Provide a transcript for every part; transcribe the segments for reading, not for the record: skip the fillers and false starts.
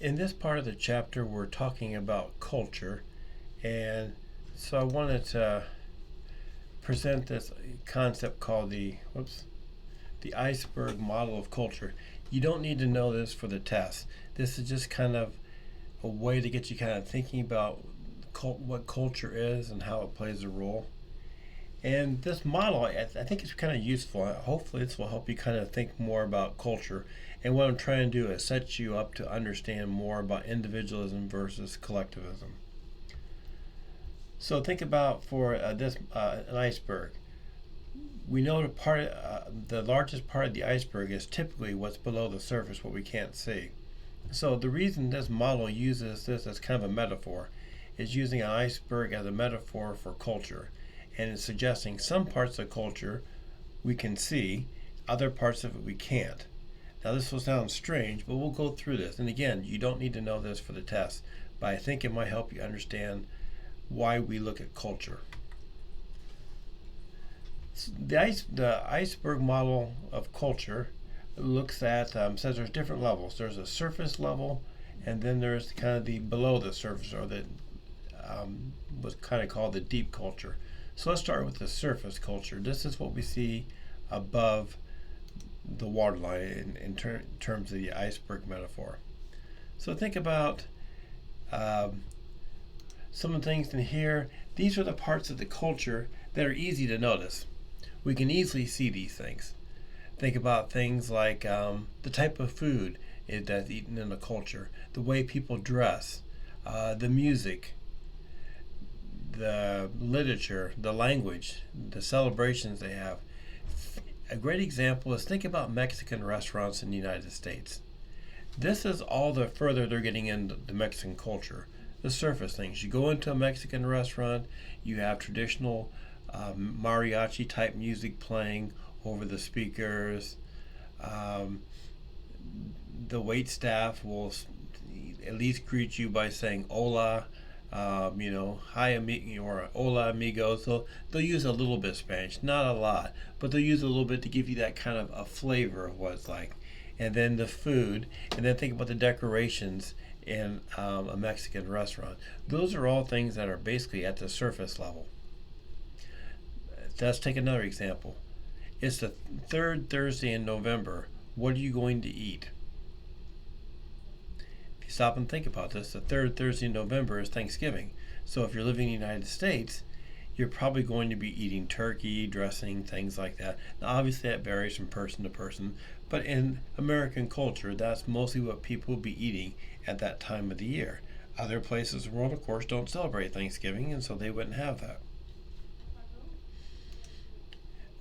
In this part of the chapter, we're talking about culture, and so I wanted to present this concept called the Iceberg Model of Culture. You don't need to know this for the test. This is just kind of a way to get you kind of thinking about what culture is and how it plays a role. And this model, I think it's kind of useful. Hopefully, this will help you kind of think more about culture. And what I'm trying to do is set you up to understand more about individualism versus collectivism. So think about for this an iceberg. We know the largest part of the iceberg is typically what's below the surface, what we can't see. So the reason this model uses this as kind of a metaphor is using an iceberg as a metaphor for culture, and it's suggesting some parts of culture we can see, other parts of it we can't. Now this will sound strange, but we'll go through this. And again, you don't need to know this for the test, but I think it might help you understand why we look at culture. The iceberg model of culture looks at says there's different levels. There's a surface level, and then there's kind of the below the surface, or the what's kind of called the deep culture. So let's start with the surface culture. This is what we see above the waterline in terms of the iceberg metaphor. So think about some of the things in here. These are the parts of the culture that are easy to notice. We can easily see these things. Think about things like the type of food that's eaten in the culture, the way people dress, the music, the literature, the language, the celebrations they have. A great example is think about Mexican restaurants in the United States. This is all the further they're getting into the Mexican culture. The surface things. You go into a Mexican restaurant, you have traditional mariachi type music playing over the speakers. The wait staff will at least greet you by saying hola, hi amigo, or hola amigos. So they'll use a little bit of Spanish, not a lot, but they'll use a little bit to give you that kind of a flavor of what it's like. And then the food, and then think about the decorations in a Mexican restaurant. Those are all things that are basically at the surface level. Let's take another example. It's the third Thursday in November. What are you going to eat? If you stop and think about this, the third Thursday in November is Thanksgiving. So if you're living in the United States, you're probably going to be eating turkey, dressing, things like that. Now, obviously, that varies from person to person, but in American culture, that's mostly what people will be eating at that time of the year. Other places in the world, of course, don't celebrate Thanksgiving, and so they wouldn't have that.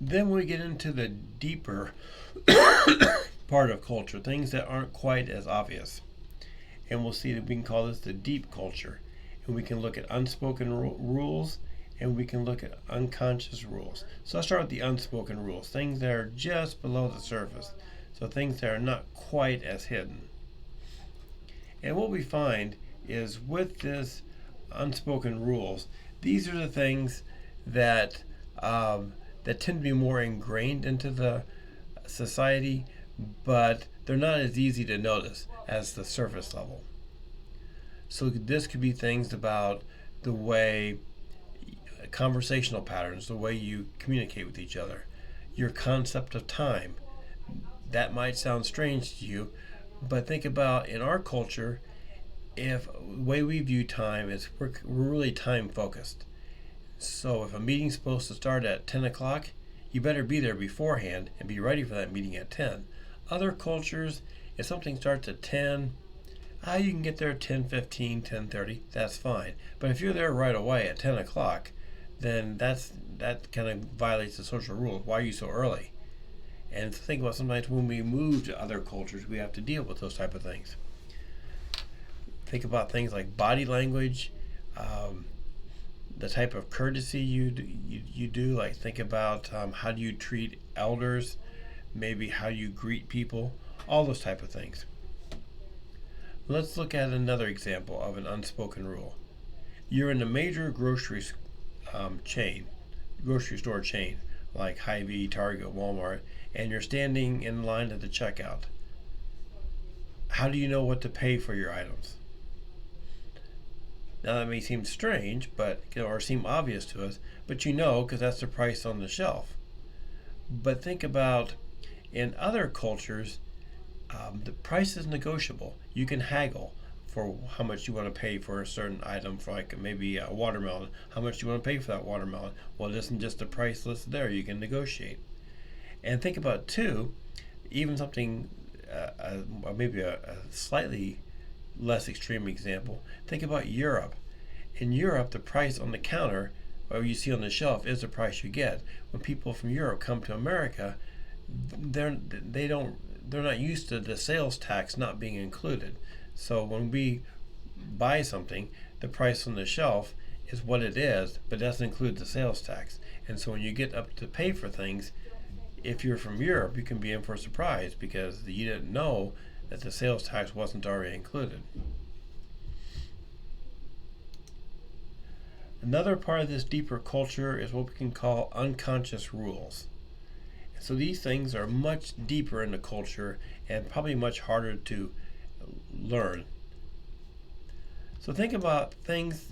Then we get into the deeper part of culture, things that aren't quite as obvious. And we'll see that we can call this the deep culture. And we can look at unspoken rules, and we can look at unconscious rules. So let's start with the unspoken rules, things that are just below the surface. So things that are not quite as hidden. And what we find is with this unspoken rules, these are the things that that tend to be more ingrained into the society, but they're not as easy to notice as the surface level. So this could be things about the way conversational patterns, the way you communicate with each other, your concept of time. That might sound strange to you, but think about in our culture, if the way we view time is we're really time focused. So if a meeting's supposed to start at 10 o'clock, you better be there beforehand and be ready for that meeting at 10. Other cultures, if something starts at 10, you can get there at 10:15, 10:30, that's fine. But if you're there right away at 10 o'clock, then that kind of violates the social rules. Why are you so early? And think about sometimes when we move to other cultures, we have to deal with those type of things. Think about things like body language, the type of courtesy you do. Like think about how do you treat elders, maybe how you greet people, all those type of things. Let's look at another example of an unspoken rule. You're in a major grocery store chain like Hy-Vee, Target, Walmart, and you're standing in line at the checkout. How do you know what to pay for your items? Now that may seem strange, or seem obvious to us, but you know because that's the price on the shelf. But think about in other cultures, the price is negotiable. You can haggle for how much you want to pay for a certain item, for like maybe a watermelon. How much do you want to pay for that watermelon? Well, it isn't just the price list there. You can negotiate. And think about too, even something maybe a slightly less extreme example. Think about Europe. In Europe, the price on the counter, or you see on the shelf, is the price you get. When people from Europe come to America, they don't they're not used to the sales tax not being included. So when we buy something, the price on the shelf is what it is, but it doesn't include the sales tax. And so when you get up to pay for things, if you're from Europe, you can be in for a surprise because you didn't know that the sales tax wasn't already included. Another part of this deeper culture is what we can call unconscious rules. So these things are much deeper in the culture and probably much harder to learn. So think about things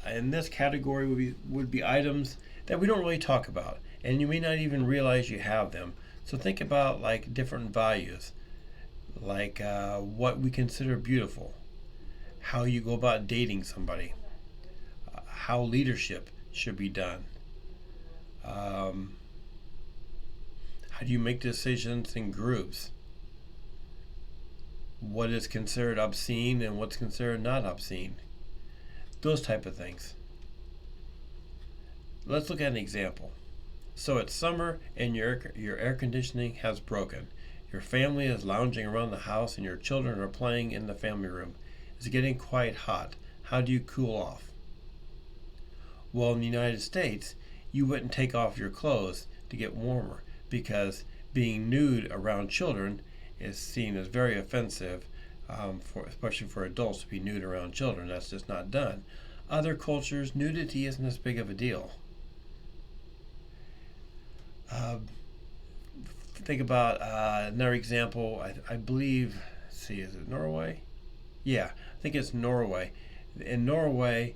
in this category would be items that we don't really talk about, and you may not even realize you have them. So think about like different values, like what we consider beautiful, how you go about dating somebody, how leadership should be done. How do you make decisions in groups? What is considered obscene and what's considered not obscene? Those type of things. Let's look at an example. So it's summer and your air conditioning has broken. Your family is lounging around the house and your children are playing in the family room. It's getting quite hot. How do you cool off? Well, in the United States, you wouldn't take off your clothes to get warmer because being nude around children is seen as very offensive, especially for adults to be nude around children. That's just not done. Other cultures, nudity isn't as big of a deal. Think about another example. I believe, let's see, is it Norway? Yeah, I think it's Norway. In Norway,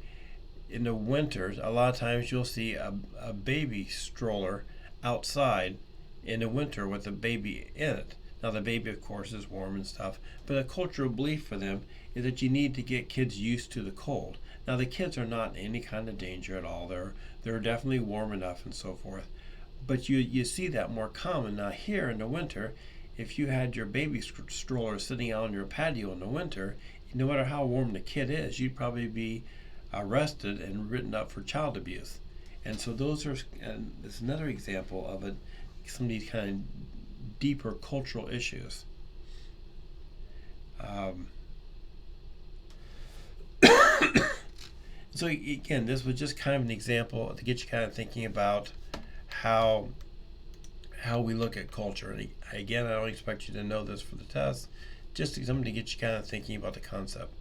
in the winters, a lot of times you'll see a baby stroller outside in the winter with a baby in it. Now the baby, of course, is warm and stuff, but a cultural belief for them is that you need to get kids used to the cold. Now the kids are not in any kind of danger at all. They're definitely warm enough and so forth. But you see that more common. Now here in the winter, if you had your baby stroller sitting out on your patio in the winter, no matter how warm the kid is, you'd probably be arrested and written up for child abuse. And so it's another example of some of these kind of deeper cultural issues. So again, this was just kind of an example to get you kind of thinking about how we look at culture. And again, I don't expect you to know this for the test, just something to get you kind of thinking about the concept.